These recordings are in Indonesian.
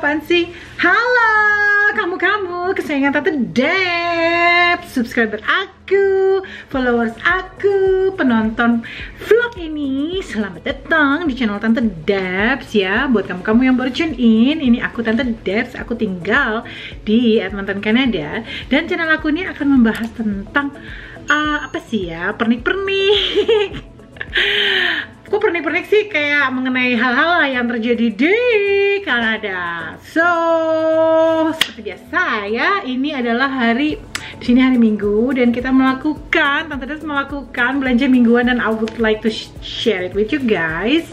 apaan sih? Halo kamu kesayangan Tante Deb, subscriber aku, followers aku, penonton vlog ini. Selamat datang di channel Tante Debs ya. Buat kamu yang baru tune in, ini aku Tante Debs. Aku tinggal di Edmonton, Kanada. Dan channel aku ini akan membahas tentang apa sih ya, pernik-pernik. Kok pernik-pernik sih, kayak mengenai hal-hal yang terjadi di Kanada. So, seperti biasa ya, ini adalah hari di sini hari Minggu dan kita melakukan, Tante Des melakukan belanja mingguan dan I would like to share it with you guys.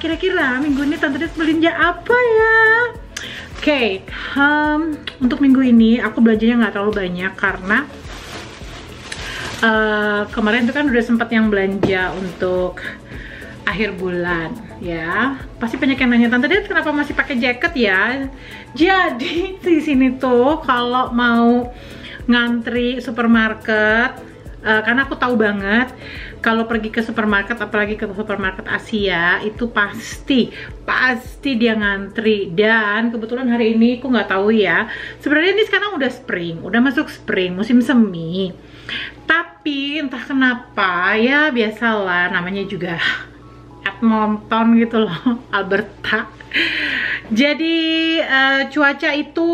Kira-kira minggu ini Tante Des belanja apa ya? Oke, untuk minggu ini aku belanjanya nggak terlalu banyak karena kemarin tuh kan udah sempat yang belanja untuk akhir bulan ya. Pasti banyak yang nanya, Tante Deb kenapa masih pakai jaket ya? Jadi di sini tuh kalau mau ngantri supermarket, karena aku tahu banget kalau pergi ke supermarket, apalagi ke supermarket Asia, itu pasti dia ngantri. Dan kebetulan hari ini aku nggak tahu ya, sebenarnya ini sekarang udah spring, udah masuk spring, musim semi. Tapi entah kenapa ya, biasalah namanya juga Edmonton gitu loh, Alberta. Jadi cuaca itu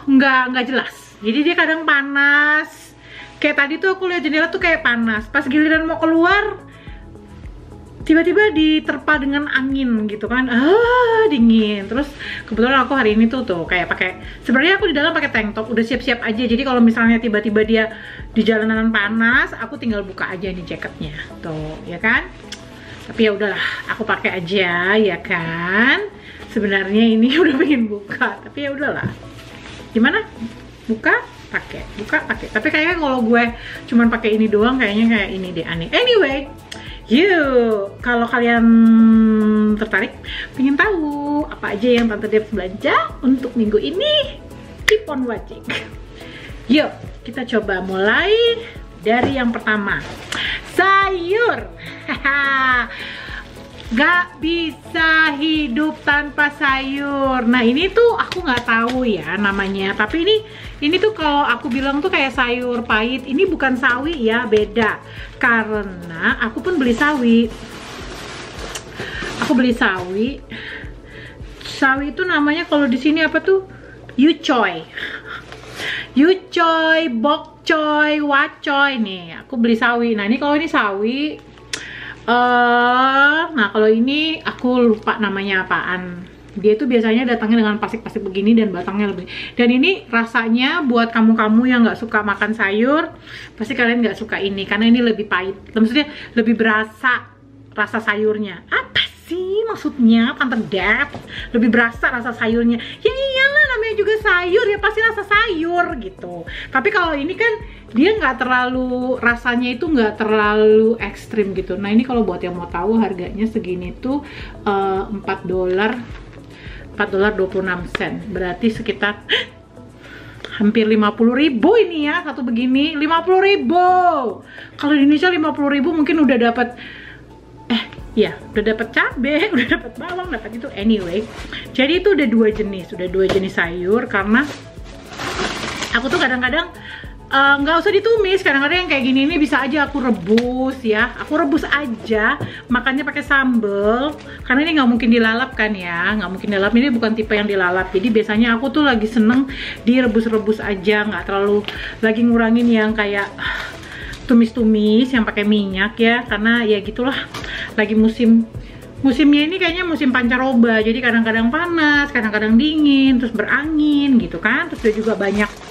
nggak jelas. Jadi dia kadang panas. Kayak tadi tuh aku lihat jendela tuh kayak panas. Pas giliran mau keluar, tiba-tiba diterpa dengan angin gitu kan, dingin. Terus kebetulan aku hari ini tuh kayak pakai, sebenarnya aku di dalam pakai tank top, udah siap-siap aja. Jadi kalau misalnya tiba-tiba dia di jalanan panas, aku tinggal buka aja nih jaketnya tuh, ya kan. Tapi ya udahlah, aku pakai aja ya kan. Sebenarnya ini udah pengen buka, tapi ya udahlah. Gimana? Buka, pakai. Tapi kayaknya kalau gue cuman pakai ini doang, kayaknya kayak ini deh, aneh. Anyway, yuk, kalau kalian tertarik pengen tahu apa aja yang Tante Deb belanja untuk minggu ini, keep on watching. Yuk, kita coba mulai dari yang pertama, sayur. Gak bisa hidup tanpa sayur. Nah ini tuh aku nggak tahu ya namanya, tapi ini tuh kalau aku bilang tuh kayak sayur pahit. Ini bukan sawi ya, beda. Karena aku pun beli sawi. Aku beli sawi. Sawi itu namanya kalau di sini apa tuh? Yucoy. Yucoy, bokcoy, wacoy. Nih, aku beli sawi. Nah, ini kalau ini sawi. Nah, kalau ini aku lupa namanya apaan. Dia itu biasanya datangnya dengan pasik-pasik begini dan batangnya lebih. Dan ini rasanya buat kamu-kamu yang nggak suka makan sayur, pasti kalian nggak suka ini karena ini lebih pahit. Maksudnya lebih berasa rasa sayurnya. Apa sih maksudnya, Tante Deb? Lebih berasa rasa sayurnya. Ya iyalah, namanya juga sayur ya, pasti rasa sayur gitu. Tapi kalau ini kan dia nggak terlalu, rasanya itu nggak terlalu ekstrim gitu. Nah ini kalau buat yang mau tahu harganya segini tuh $4.26, berarti sekitar hampir 50.000 ini ya, satu begini 50.000. Kalau di Indonesia 50.000 mungkin udah dapat ya, udah dapat cabe, udah dapat bawang, dapat itu. Anyway, jadi itu udah dua jenis sayur. Karena aku tuh kadang-kadang nggak usah ditumis, kadang-kadang yang kayak gini ini bisa aja aku rebus ya. Aku rebus aja, makannya pakai sambel. Karena ini nggak mungkin dilalap kan ya, nggak mungkin dilalap. Ini bukan tipe yang dilalap. Jadi biasanya aku tuh lagi seneng direbus-rebus aja, nggak terlalu lagi ngurangin yang kayak tumis-tumis yang pakai minyak ya. Karena ya gitulah, lagi musimnya ini kayaknya musim pancaroba. Jadi kadang-kadang panas, kadang-kadang dingin, terus berangin gitu kan. Terus dia juga banyak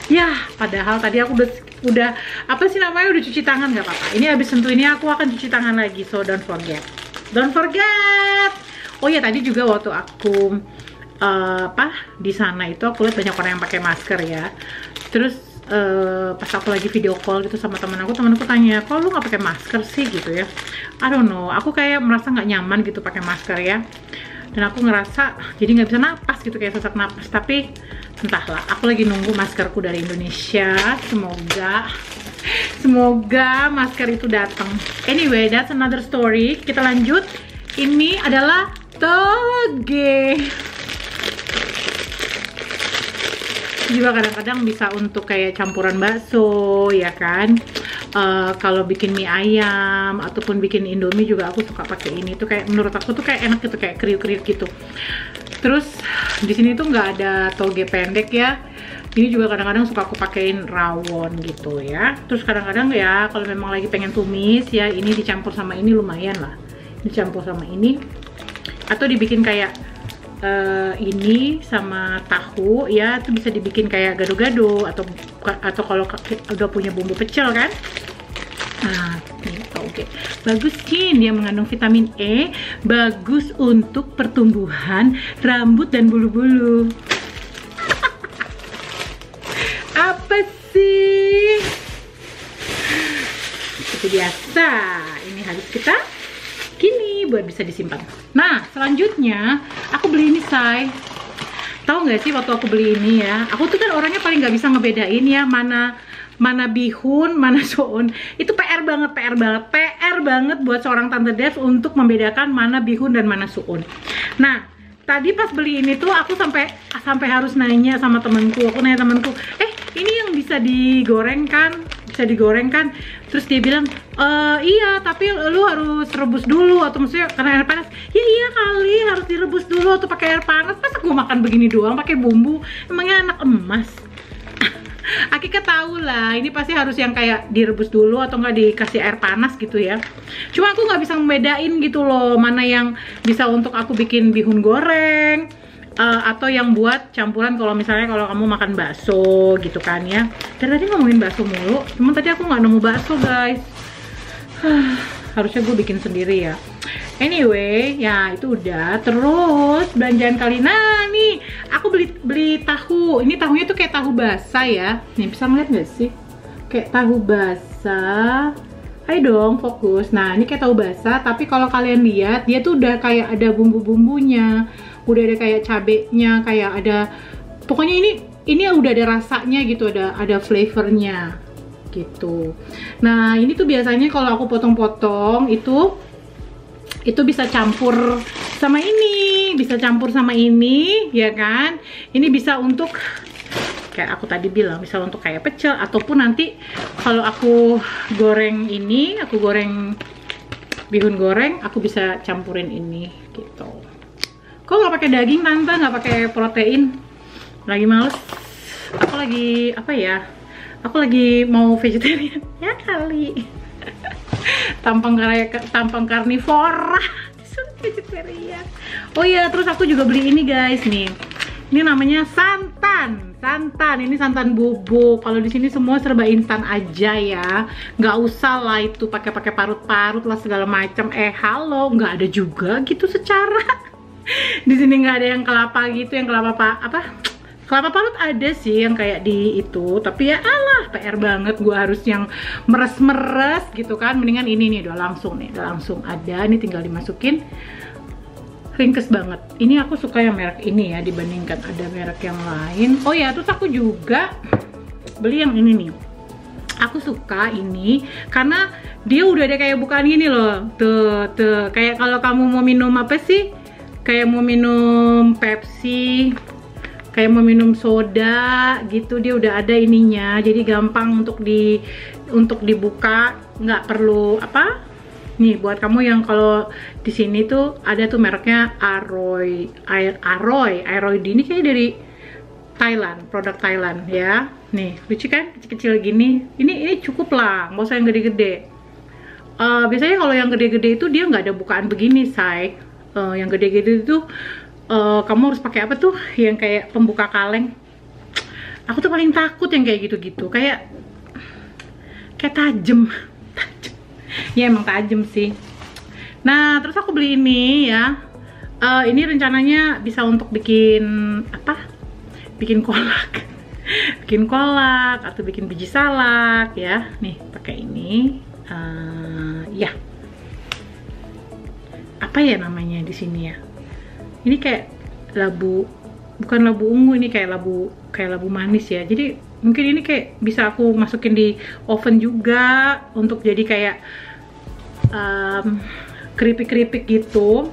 ya, padahal tadi aku udah apa sih namanya, udah cuci tangan, nggak apa-apa. Ini habis sentuh ini aku akan cuci tangan lagi, so don't forget. Oh ya, tadi juga waktu aku di sana itu aku lihat banyak orang yang pakai masker ya. Terus pas aku lagi video call gitu sama teman aku tanya, kok lu nggak pakai masker sih gitu ya. I don't know, aku kayak merasa nggak nyaman gitu pakai masker ya. Dan aku ngerasa jadi nggak bisa napas gitu, kayak sesak napas. Tapi entahlah, aku lagi nunggu maskerku dari Indonesia. Semoga masker itu datang. Anyway, that's another story. Kita lanjut. Ini adalah toge. Juga kadang-kadang bisa untuk kayak campuran bakso ya kan. Kalau bikin mie ayam ataupun bikin indomie juga aku suka pakai ini. Tuh kayak menurut aku tuh kayak enak gitu, kayak kriuk-kriuk gitu. Terus di sini tuh nggak ada toge pendek ya. Ini juga kadang-kadang suka aku pakein rawon gitu ya. Terus kadang-kadang ya kalau memang lagi pengen tumis ya, ini dicampur sama ini lumayan lah. Dicampur sama ini atau dibikin kayak ini sama tahu ya, itu bisa dibikin kayak gado-gado atau kalau udah punya bumbu pecel kan. Nah, ini toge. Bagus Kin, dia mengandung vitamin E, bagus untuk pertumbuhan rambut dan bulu-bulu. Apa sih? Seperti biasa, ini harus kita gini buat bisa disimpan. Nah, selanjutnya aku beli ini, say. Tahu nggak sih waktu aku beli ini ya, aku tuh kan orangnya paling nggak bisa ngebedain ya mana bihun, mana soun. Itu PR banget buat seorang Tante Dev untuk membedakan mana bihun dan mana soun. Nah, tadi pas beli ini tuh aku sampai harus nanya sama temanku. Aku nanya temanku, ini yang bisa digoreng kan? Terus dia bilang, iya tapi lu harus rebus dulu, atau maksudnya karena air panas. Ya iya kali harus direbus dulu atau pakai air panas. Masa gue makan begini doang pakai bumbu? Emangnya anak emas? Akika tahu lah, ini pasti harus yang kayak direbus dulu atau nggak dikasih air panas gitu ya. Cuma aku nggak bisa membedain gitu loh, mana yang bisa untuk aku bikin bihun goreng atau yang buat campuran kalau misalnya kalau kamu makan bakso gitu kan ya. Dari tadi ngomongin bakso mulu, cuman tadi aku nggak nemu bakso guys. Harusnya gue bikin sendiri ya. Anyway, ya itu udah. Terus belanjaan kali, nah nih aku beli tahu. Ini tahunya tuh kayak tahu basah ya. Nih bisa ngeliat nggak sih? Kayak tahu basah. Ayo dong fokus. Nah ini kayak tahu basah, tapi kalau kalian lihat dia tuh udah kayak ada bumbu-bumbunya, udah ada kayak cabenya, kayak ada. Pokoknya ini udah ada rasanya gitu, ada flavornya gitu. Nah ini tuh biasanya kalau aku potong-potong itu bisa campur sama ini, ya kan. Ini bisa untuk kayak aku tadi bilang, bisa untuk kayak pecel ataupun nanti kalau aku goreng ini, aku goreng bihun goreng, aku bisa campurin ini gitu. Kok nggak pakai daging Tante, nggak pakai protein? Lagi males. Aku lagi apa ya? Aku lagi mau vegetarian ya kali. tampang karnivora disuruh vegetarian. Oh iya, terus aku juga beli ini guys nih. Ini namanya santan. Ini santan bubuk. Kalau di sini semua serba instan aja ya. Nggak usah lah itu pakai parut-parut lah segala macam. Halo, nggak ada juga gitu secara. Di sini nggak ada yang kelapa gitu, yang kelapa kelapa parut ada sih yang kayak di itu, tapi ya alah PR banget gue harus yang meres-meres gitu kan. Mendingan ini nih udah langsung ada, ini tinggal dimasukin, ringkes banget. Ini aku suka yang merek ini ya dibandingkan ada merek yang lain. Oh ya, terus aku juga beli yang ini nih. Aku suka ini karena dia udah ada kayak bukaan gini loh. Tuh, kayak kalau kamu mau minum apa sih? Kayak mau minum Pepsi, kayak mau minum soda gitu, dia udah ada ininya, jadi gampang untuk dibuka, nggak perlu apa. Nih buat kamu yang kalau di sini tuh ada tuh mereknya Aroy ini kayak dari Thailand, produk Thailand ya. Nih lucu kan, kecil-kecil gini. Ini cukup lah, nggak usah yang gede-gede. Biasanya kalau yang gede-gede itu dia nggak ada bukaan begini, say. Yang gede-gede itu kamu harus pakai apa tuh yang kayak pembuka kaleng. Aku tuh paling takut yang kayak gitu-gitu, kayak tajam. Ya emang tajam sih. Nah terus aku beli ini ya. Ini rencananya bisa untuk bikin apa? Bikin kolak. Bikin kolak atau bikin biji salak ya. Nih pakai ini. Ya. Apa ya namanya di sini ya? Ini kayak bukan labu ungu, ini kayak labu manis ya. Jadi mungkin ini kayak bisa aku masukin di oven juga untuk jadi kayak keripik-keripik gitu.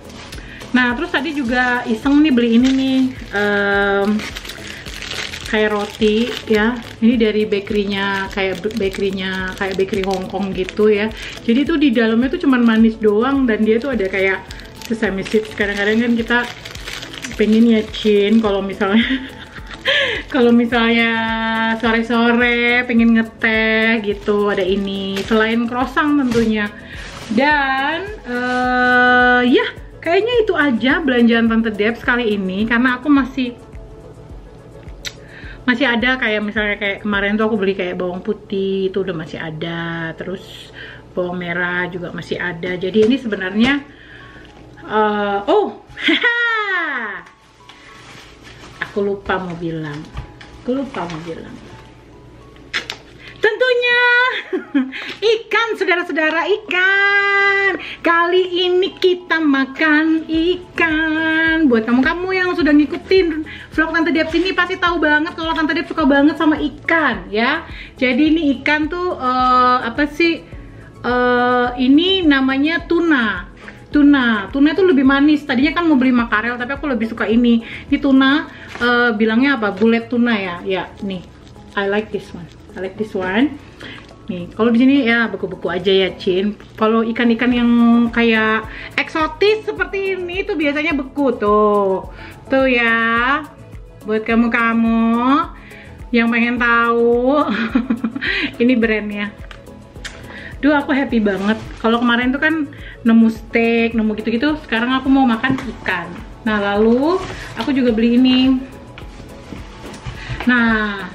Nah terus tadi juga iseng nih beli ini nih, kayak roti ya. Ini dari bakerynya, kayak bakery Hongkong gitu ya. Jadi tuh di dalamnya tuh cuman manis doang, dan dia tuh ada kayak sesame seeds. Kadang-kadang kan kita pengen ya Cin, kalau misalnya sore-sore pengen ngeteh gitu, ada ini selain croissant tentunya. Dan ya kayaknya itu aja belanjaan Tante Debs kali ini, karena aku masih ada kayak misalnya kayak kemarin tuh aku beli kayak bawang putih itu udah masih ada, terus bawang merah juga masih ada. Jadi ini sebenarnya aku lupa mau bilang. Tentunya ikan, saudara-saudara, ikan. Kali ini kita makan ikan. Buat kamu-kamu yang sudah ngikutin vlog Tante Debs ini pasti tahu banget kalau Tante Debs suka banget sama ikan ya. Jadi ini ikan tuh apa sih? Ini namanya tuna. Tuna itu lebih manis. Tadinya kan mau beli makarel, tapi aku lebih suka ini. Ini tuna, bilangnya apa? Bullet tuna ya. Ya, nih. I like this one. Nih, kalau di sini ya beku-beku aja ya, Cin. Kalau ikan-ikan yang kayak eksotis seperti ini tuh biasanya beku tuh. Tuh ya. Buat kamu-kamu yang pengen tahu. Ini brandnya. Duh, aku happy banget. Kalau kemarin tuh kan nemu steak, nemu gitu-gitu. Sekarang aku mau makan ikan. Nah, lalu aku juga beli ini. Nah,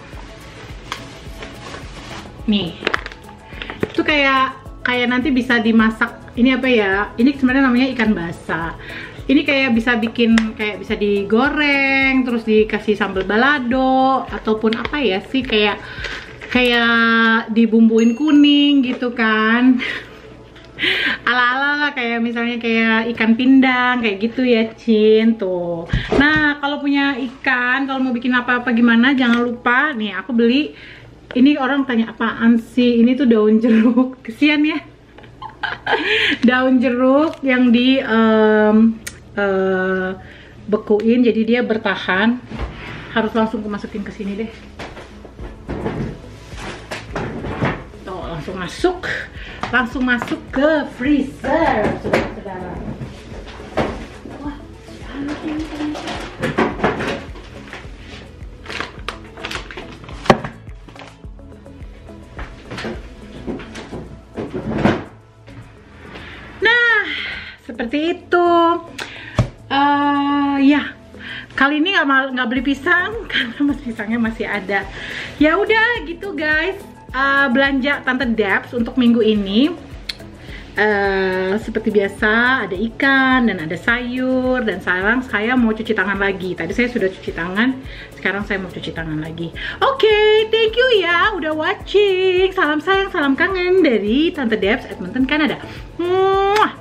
nih. Itu kayak nanti bisa dimasak. Ini apa ya? Ini sebenarnya namanya ikan basah. Ini kayak bisa bisa digoreng, terus dikasih sambal balado, ataupun apa ya sih, kayak dibumbuin kuning gitu kan. Ala-ala lah, kayak misalnya kayak ikan pindang kayak gitu ya, Cin tuh. Nah, kalau punya ikan, kalau mau bikin apa-apa gimana, jangan lupa nih aku beli ini. Orang tanya apaan sih? Ini tuh daun jeruk. Kesian ya. Daun jeruk yang di bekuin jadi dia bertahan. Harus langsung masukin ke sini deh. Langsung masuk ke freezer, saudara-saudara. Wah, nah, seperti itu. Ya, kali ini nggak beli pisang karena pisangnya masih ada. Ya udah gitu guys. Belanja Tante Debs untuk minggu ini seperti biasa, ada ikan dan ada sayur. Dan sekarang saya mau cuci tangan lagi. Tadi saya sudah cuci tangan, sekarang saya mau cuci tangan lagi. Oke, thank you ya udah watching. Salam sayang, salam kangen dari Tante Debs, Edmonton, Kanada. Muah.